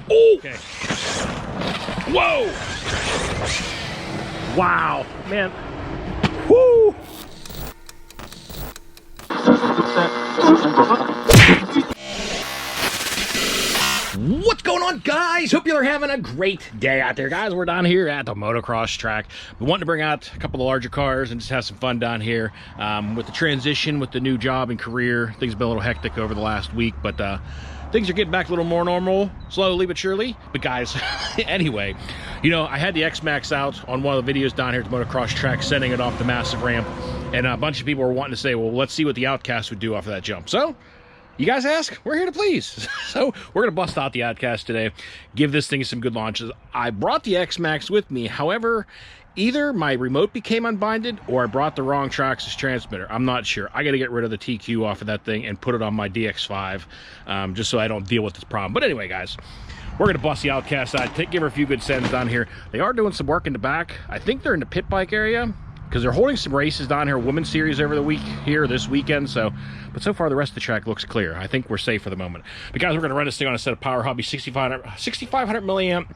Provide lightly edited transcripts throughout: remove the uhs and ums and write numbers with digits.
Oh! Okay. Whoa! Wow, man. Woo! What's going on, guys? Hope you're having a great day out there, guys. We're down here at the motocross track. We wanted to bring out a couple of larger cars and just have some fun down here. With the transition, with the new job and career, things have been a little hectic over the last week, but things are getting back a little more normal, slowly but surely. But guys, anyway, you know, I had the X-Max out on one of the videos down here at the motocross track, sending it off the massive ramp, and a bunch of people were wanting to say, well, let's see what the Outcast would do off of that jump. So, you guys ask, we're here to please. So we're gonna bust out the Outcast today, give this thing some good launches. I brought the X-Max with me. However, either my remote became unbinded or I brought the wrong Traxxas transmitter. I'm not sure. I gotta get rid of the TQ off of that thing and put it on my DX5, just so I don't deal with this problem. But anyway, guys, we're gonna bust the Outcast out, give her a few good sends down here. They are doing some work in the back. I think they're in the pit bike area, because they're holding some races down here, women's series over the week here this weekend. So, but so far the rest of the track looks clear. I think we're safe for the moment. But guys, we're going to run this thing on a set of Power Hobby 6500 milliamp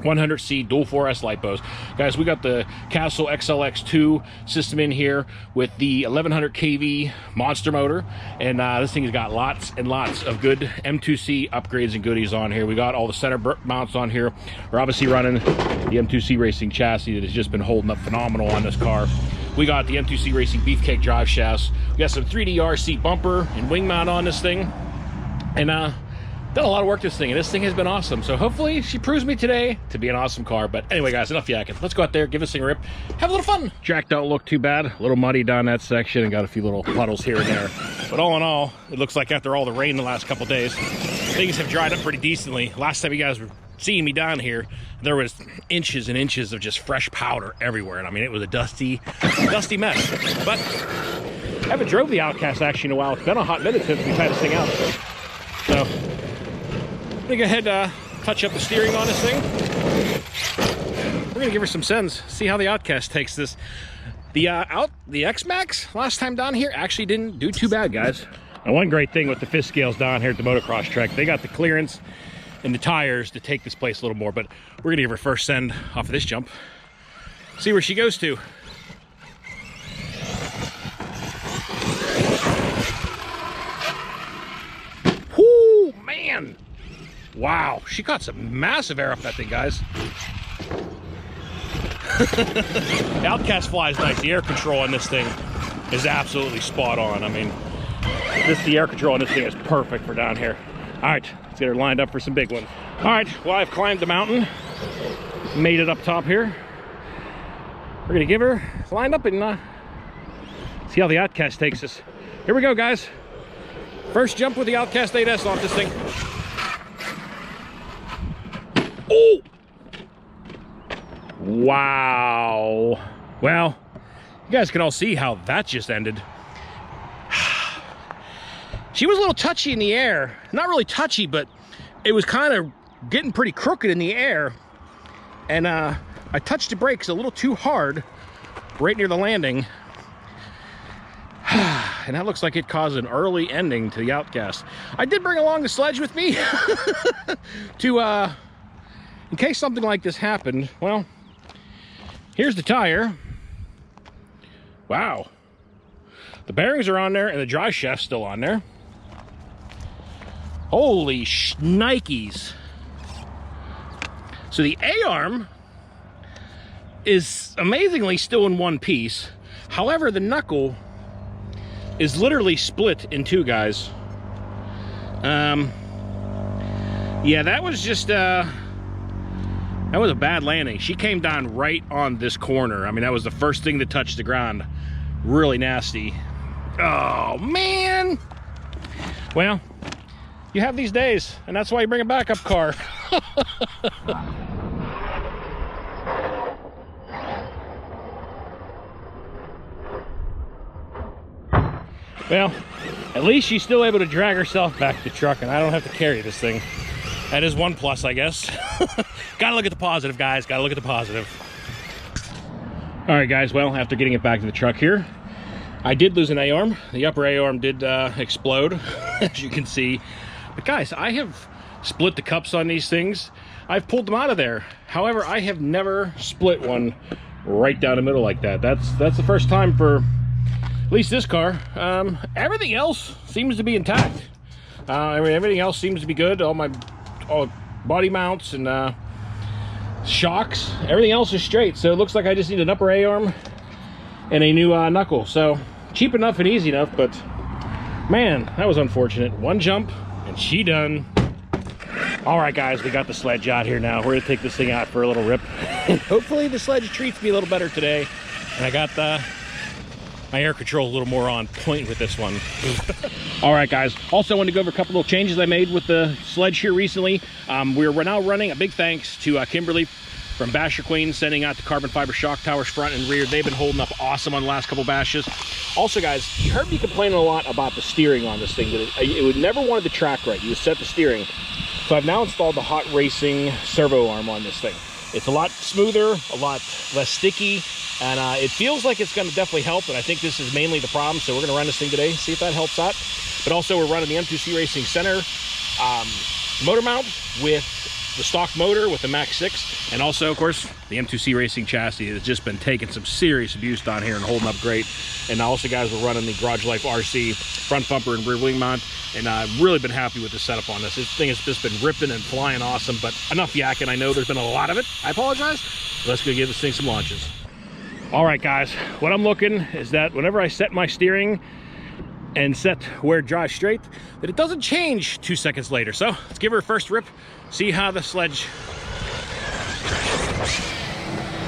100C dual 4S lipos. Guys, we got the Castle XLX2 system in here with the 1100 kV monster motor, and this thing has got lots and lots of good M2C upgrades and goodies on here. We got all the center mounts on here. We're obviously running the M2C Racing chassis that has just been holding up phenomenal on this car. We got the M2C Racing Beefcake drive shafts. We got some 3D RC bumper and wing mount on this thing, and done a lot of work this thing, and this thing has been awesome. So hopefully she proves me today to be an awesome car. But anyway, guys, enough yakking. Let's go out there, give this thing a rip, have a little fun. Track don't look too bad. A little muddy down that section and got a few little puddles here and there. But all in all, it looks like after all the rain the last couple days, things have dried up pretty decently. Last time you guys were seeing me down here, there was inches and inches of just fresh powder everywhere. And I mean, it was a dusty mess. But I haven't drove the Outcast actually in a while. It's been a hot minute since we've had this thing out. So I'm gonna go ahead touch up the steering on this thing. We're gonna give her some sends, see how the Outcast takes this. The X-Max last time down here actually didn't do too bad, guys. And one great thing with the fifth scales down here at the motocross track, they got the clearance and the tires to take this place a little more. But we're gonna give her first send off of this jump, see where she goes to. Whoo, man! Wow, she got some massive air up that thing, guys. The Outcast flies nice. The air control on this thing is absolutely spot on. I mean, the air control on this thing is perfect for down here. All right, let's get her lined up for some big ones. All right, well, I've climbed the mountain, made it up top here. We're gonna give her lined up and see how the Outcast takes us. Here we go, guys. First jump with the Outcast 8S off this thing. Oh! Wow. Well, you guys can all see how that just ended. She was a little touchy in the air. Not really touchy, but it was kind of getting pretty crooked in the air. And I touched the brakes a little too hard right near the landing. And that looks like it caused an early ending to the Outcast. I did bring along the Sledge with me to in case something like this happened. Well, here's the tire. Wow. The bearings are on there and the drive shaft's still on there. Holy shnikes. So the A-arm is amazingly still in one piece. However, the knuckle is literally split in two, guys. Yeah, that was just that was a bad landing. She came down right on this corner. I mean, that was the first thing that touched the ground. Really nasty. Oh, man. Well, you have these days, and that's why you bring a backup car. Well, at least she's still able to drag herself back to the truck, and I don't have to carry this thing. That is one plus, I guess. Gotta look at the positive, guys. Gotta look at the positive. All right, guys. Well, after getting it back to the truck here, I did lose an A-arm. The upper A-arm did explode, as you can see. But guys, I have split the cups on these things, I've pulled them out of there. However, I have never split one right down the middle like that. That's the first time for at least this car. Everything else seems to be intact. I mean, everything else seems to be good. All body mounts and shocks, everything else is straight. So it looks like I just need an upper A-arm and a new knuckle. So cheap enough and easy enough, but man, that was unfortunate. One jump and she done. All right, guys, we got the Sledge out here now. We're gonna take this thing out for a little rip. Hopefully the Sledge treats me a little better today. And I got my air control a little more on point with this one. All right, guys. Also wanted to go over a couple little changes I made with the Sledge here recently. We're now running a big thanks to Kimberly from BasherQueen, sending out the carbon fiber shock towers front and rear. They've been holding up awesome on the last couple bashes. Also, guys, you heard me complaining a lot about the steering on this thing. That it would never wanted to track right. You would set the steering. So I've now installed the Hot Racing servo arm on this thing. It's a lot smoother, a lot less sticky, and it feels like it's going to definitely help, and I think this is mainly the problem, so we're going to run this thing today, see if that helps out. But also we're running the M2C Racing Center motor mount with the stock motor with the Max 6, and also, of course, the M2C Racing chassis has just been taking some serious abuse down here and holding up great. And also, guys, we're running the Garage Life RC front bumper and rear wing mount, and I've really been happy with the setup on this. This thing has just been ripping and flying awesome, but enough yakking. I know there's been a lot of it. I apologize. Let's go give this thing some launches. All right, guys, what I'm looking is that whenever I set my steering and set where it drives straight, that it doesn't change 2 seconds later. So let's give her a first rip, see how the Sledge.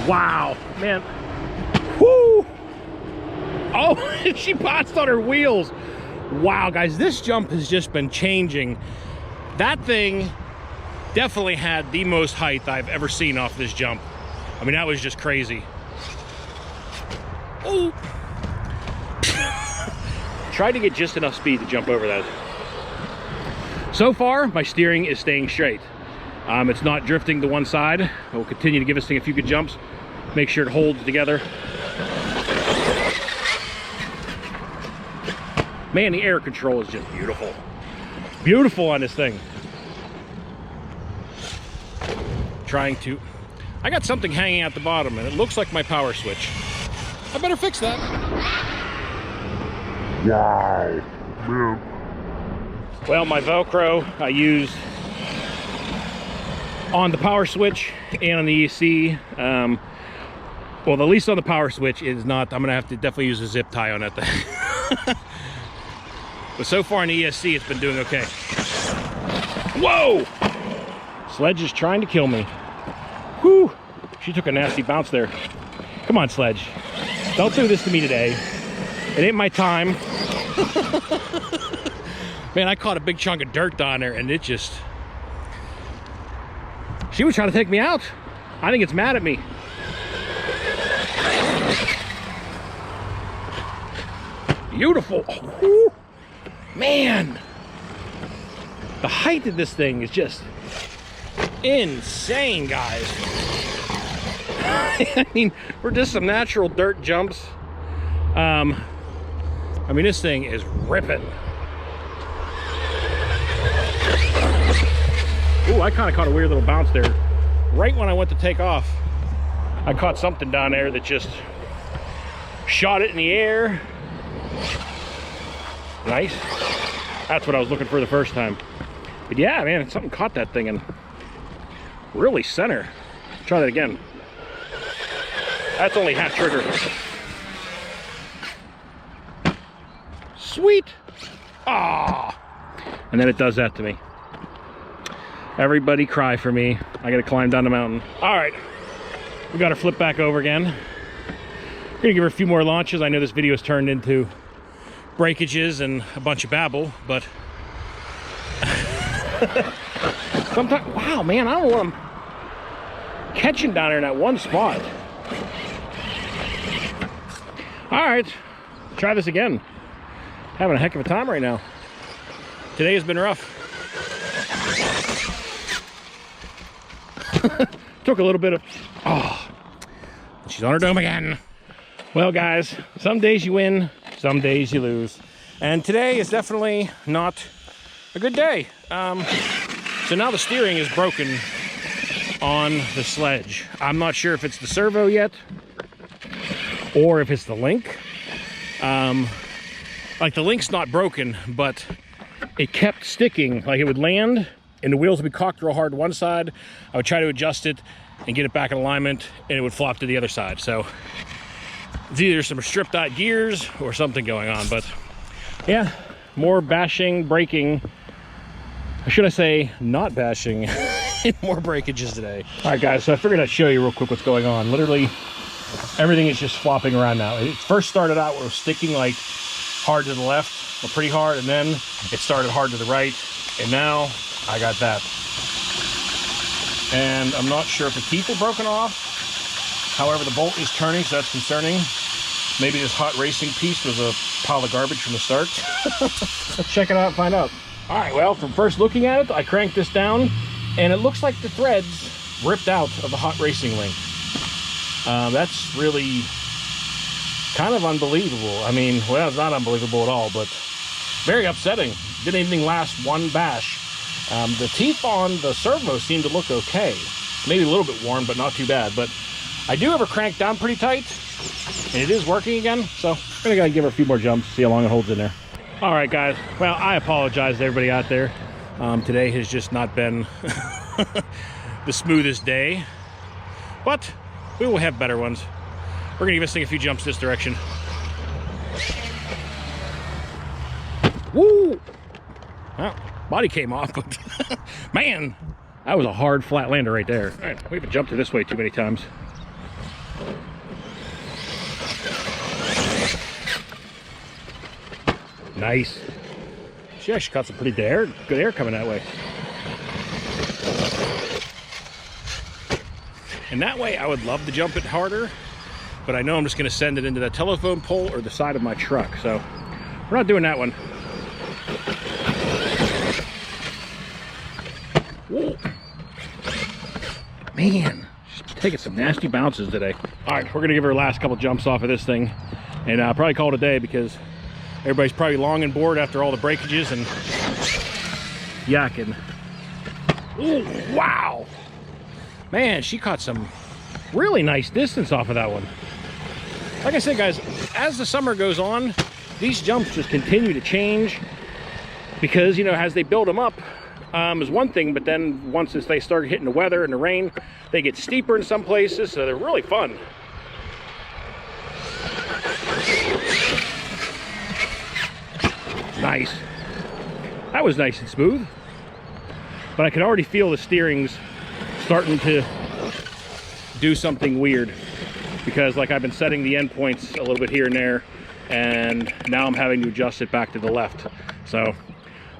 Wow, man. Whoo! Oh, she bounced on her wheels. Wow, guys, this jump has just been changing. That thing definitely had the most height I've ever seen off this jump. I mean, that was just crazy. Oh. Tried to get just enough speed to jump over that. So far, my steering is staying straight. It's not drifting to one side. We'll continue to give this thing a few good jumps. Make sure it holds together. Man, the air control is just beautiful. Beautiful on this thing. I got something hanging at the bottom and it looks like my power switch. I better fix that. Yeah. Well, my Velcro I used on the power switch and on the ESC. Well, at least on the power switch is not. I'm gonna have to definitely use a zip tie on that thing. But so far in the ESC, it's been doing okay. Whoa! Sledge is trying to kill me. Whew! She took a nasty bounce there. Come on, Sledge. Don't do this to me today. It ain't my time. Man, I caught a big chunk of dirt down there and it just... She was trying to take me out. I think it's mad at me. Beautiful. Ooh. Man. The height of this thing is just insane, guys. I mean, we're just some natural dirt jumps. I mean, this thing is ripping. Ooh, I kind of caught a weird little bounce there. Right when I went to take off, I caught something down there that just shot it in the air. Nice. That's what I was looking for the first time. But yeah, man, something caught that thing and really center. Try that again. That's only half trigger. Sweet. Ah. And then it does that to me. Everybody cry for me. I gotta climb down the mountain. All right, we gotta flip back over again. We're gonna give her a few more launches. I know this video has turned into breakages and a bunch of babble, but sometimes, wow, man, I don't know what I'm catching down there in that one spot. All right, try this again. Having a heck of a time right now. Today has been rough. Took a little bit of, she's on her dome again. Well, guys, some days you win, some days you lose. And today is definitely not a good day. So now the steering is broken on the Sledge. I'm not sure if it's the servo yet or if it's the link. Like the link's not broken, but it kept sticking. Like it would land and the wheels would be cocked real hard to one side. I would try to adjust it and get it back in alignment and it would flop to the other side. So it's either some stripped out gears or something going on. But yeah, more bashing, braking. Or should I say not bashing, more breakages today. All right guys, so I figured I'd show you real quick what's going on. Literally everything is just flopping around now. It first started out where it was sticking like hard to the left, or pretty hard, and then it started hard to the right, and now I got that. And I'm not sure if the teeth are broken off. However, the bolt is turning, so that's concerning. Maybe this hot racing piece was a pile of garbage from the start. Let's check it out and find out. All right, well, from first looking at it, I cranked this down, and it looks like the threads ripped out of the hot racing link. That's really kind of unbelievable. I mean, well, it's not unbelievable at all, but very upsetting. Didn't even last one bash. The teeth on the servo seem to look okay. Maybe a little bit worn, but not too bad. But I do have her cranked down pretty tight, and it is working again. So I'm gonna gotta give her a few more jumps, see how long it holds in there. All right, guys. Well, I apologize to everybody out there. Today has just not been the smoothest day, but we will have better ones. We're gonna give this thing a few jumps this direction. Woo! Well, body came off, but man, that was a hard flat lander right there. All right, we haven't jumped it this way too many times. Nice. She actually got some pretty good air coming that way. And that way I would love to jump it harder, but I know I'm just gonna send it into that telephone pole or the side of my truck. So we're not doing that one. Whoa. Man, she's taking some nasty bounces today. All right, we're gonna give her a last couple jumps off of this thing and probably call it a day, because everybody's probably long and bored after all the breakages and yakking. Ooh, wow. Man, she caught some really nice distance off of that one. Like I said, guys, as the summer goes on, these jumps just continue to change because, you know, as they build them up is one thing, but then once they start hitting the weather and the rain, they get steeper in some places, so they're really fun. Nice. That was nice and smooth, but I can already feel the steering's starting to do something weird, because like I've been setting the end points a little bit here and there, and now I'm having to adjust it back to the left. So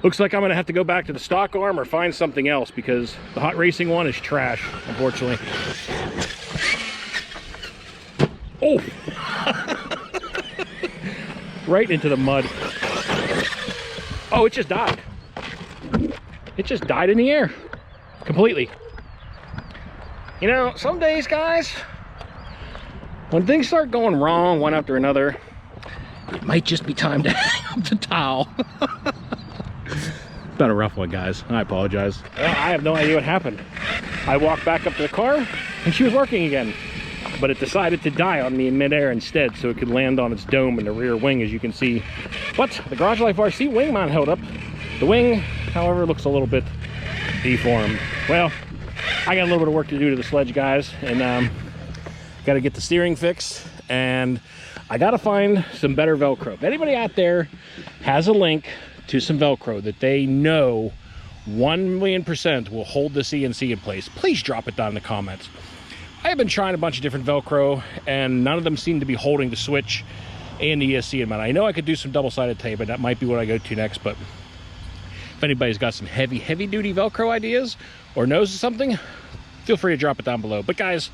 looks like I'm gonna have to go back to the stock arm or find something else, because the hot racing one is trash, unfortunately. Oh! Right into the mud. Oh, it just died. It just died in the air completely. You know, some days, guys, when things start going wrong one after another, it might just be time to hang up the towel. It's been a rough one, guys. I apologize. Well, I have no idea what happened. I walked back up to the car and she was working again, but it decided to die on me in midair instead, so it could land on its dome in the rear wing, as you can see. But the Garage Life RC wing mount held up. The wing, however, looks a little bit deformed. Well, I got a little bit of work to do to the Sledge, guys, and got to get the steering fixed, and I got to find some better Velcro. If anybody out there has a link to some Velcro that they know 1,000,000% will hold the CNC in place, please drop it down in the comments. I have been trying a bunch of different Velcro, and none of them seem to be holding the switch and the ESC in mind. I know I could do some double-sided tape, and that might be what I go to next, but if anybody's got some heavy-duty Velcro ideas or knows of something, feel free to drop it down below. But guys,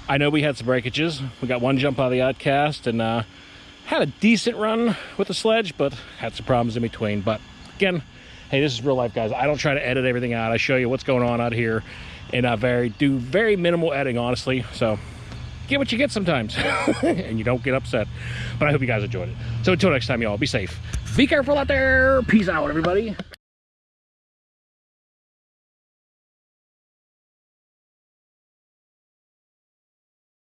I know we had some breakages. We got one jump out of the Outcast, and had a decent run with the Sledge, but had some problems in between. But again, hey, this is real life, guys. I don't try to edit everything out. I show you what's going on out here, and I do very minimal editing, honestly. So get what you get sometimes, and you don't get upset. But I hope you guys enjoyed it. So until next time, y'all, be safe. Be careful out there. Peace out, everybody.